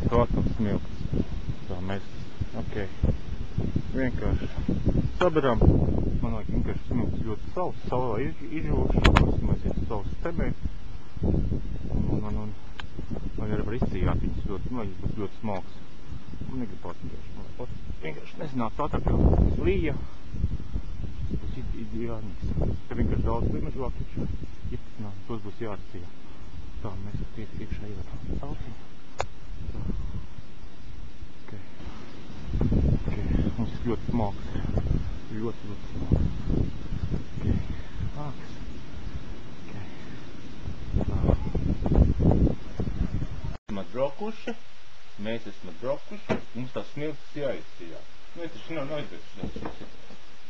to atkal smilts. Tā mēs, vienkārši sadarām. Man vajag vienkārši smilts ļoti savs, savā izžūšas, mēs iet savus temēt. Un arī var izcījāt viņas ļoti, man viņas būs ļoti smalks. Man negribot vienkārši nezināt, tā tā kā līja. Tas būs ideālīgs. Te vienkārši daudz klimažvāk, iepacināt, tos būs jāatcījā. Tā, mēs iekšā ievedām saltiņu. Tā. Mums ļoti smalks. Ļoti smalks. Smalks. Esam atbraukuši. Mēs esam atbraukuši. Mums tās smiltis jāizcījā. Es taču nav aizveduši. Šis ir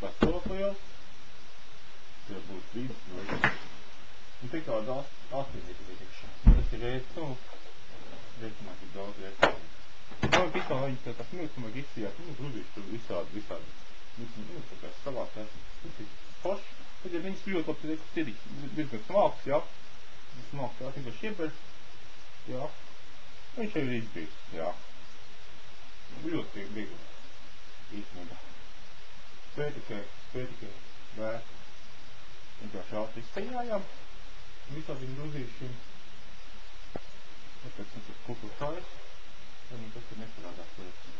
pastolpajos. Tur būs līdzi. Un tik tāda 8 iekšā. Tas ir rēcums. Rēcumāk ir daudz rēcumāk. Man vispār viņas tā smiltis vajag izcījāt. Grūdīši tur visādi. Tā kā savās esam. Tas ir pošs. Tad ja viņas ļoti labi ir diezgan smalks, jā. Smalks, jā. Tikai šieber. Jā. Viņš jau ir izbīgs, jā. Ļoti viegli. Īstenībā. Spēj tikai vērt. Vienkārši ātri izcījājām. Visādiem grūzīšiem. Tāpēc mums ir kultūrtājas. Tad mums tas ir nestrādās lietas.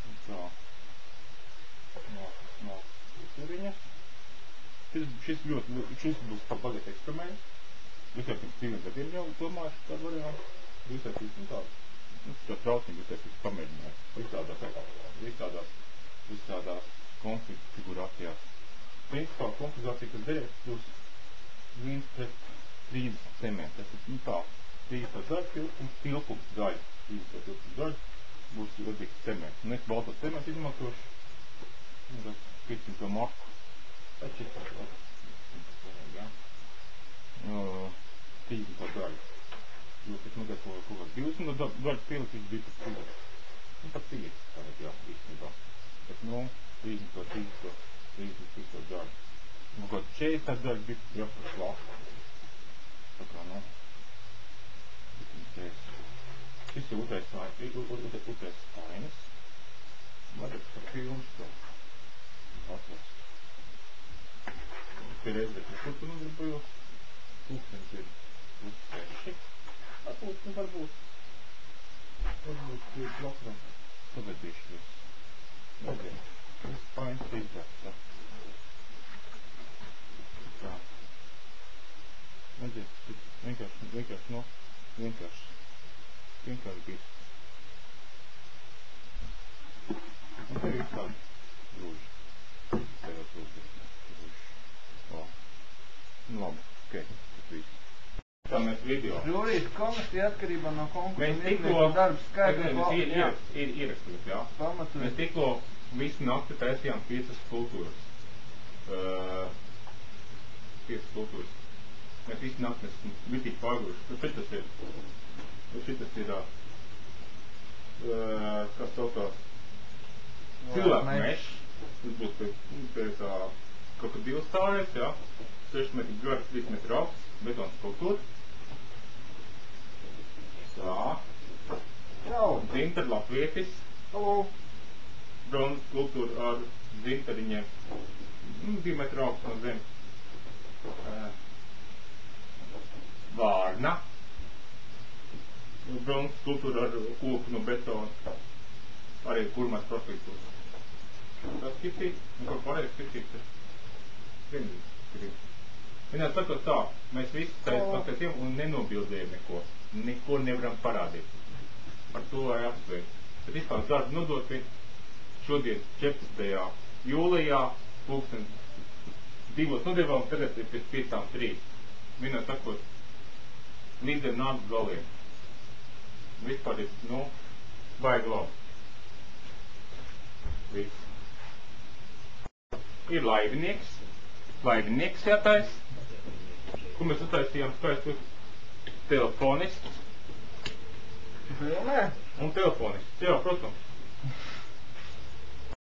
Un tā. Smalks kultūriņas. Šis būs par bagatu eksperiments. Visākums 2 gadiem jau domājuši par variantu. Visākums tā traucīgi visākums pamēģināt. Visādās konfigurācijās. Principā konfigurācija, kas derēs, būs 1:30 cementi. Tas ir tā, 30 daļa tilpums daļa. 30 tilpums daļa būs radīgs cements. Un es balto cementu izmantošu. 500 marku. Tā 400. 30 daļu. Jo pēc mazliet kaut kāds 20 daļas pielikt, viņš bija pat 5. Un pat 5 tagad, jā, īstenībā. Bet, 30 daļu. Un kaut 40 daļas bija, jā, par slāku. Tā kā, šis ir utrais ainas. Vajag par filmas to atrast. Te reizē, kur tu gribējos? Pūkstens ir uzsveši. Varbūt ir blokam pagadīšies. Nezinu. Tas pains izdarta. Tā. Nezinu. Vienkārši bija. Un te ir visādi grūži. Te jau grūži. Labi, tas viss. Tā mēs video. Žūrīta komisija atkarībā no konkursa darba skaita. Mēs ierakstīt, jā. Mēs tikko visu nakti taisījām 5 skulptūras. 5 skulptūras. Mēs visu nakti esam bitīgi pārguruši. Šitas ir kas saukās cilvēku mešs. Tas būs pēc krokodīlu stāvēs, jā. 6 metri garas, 3 metri augsts, betons skulptūra. Tā. Zintar latvietis. Bronzas skulptūra ar zintariņiem. 2 metri augsts no zemes. Vārna. Bronzas skulptūra ar koku no betona. Arī kurmās profiltūras. Tā skipīt, un kaut pārējais skipīt ir vienīgi. Vienā sakot tā, mēs visi taisījām un nenobildējam neko. Neko nevaram parādīt. Par to vai apsveikt. Bet vispār darbu nodot šodien 14. jūlijā, pulkstens 2 nodevām, tagad ir pēc 5:03. Vienā sakot, līdz ar nāks galiem. Vispār ir, baigi labi. Viss. Ir laivinieks jātais. Ko mēs attaisījām skaistu telefonists. Un telefonists, jā, protams.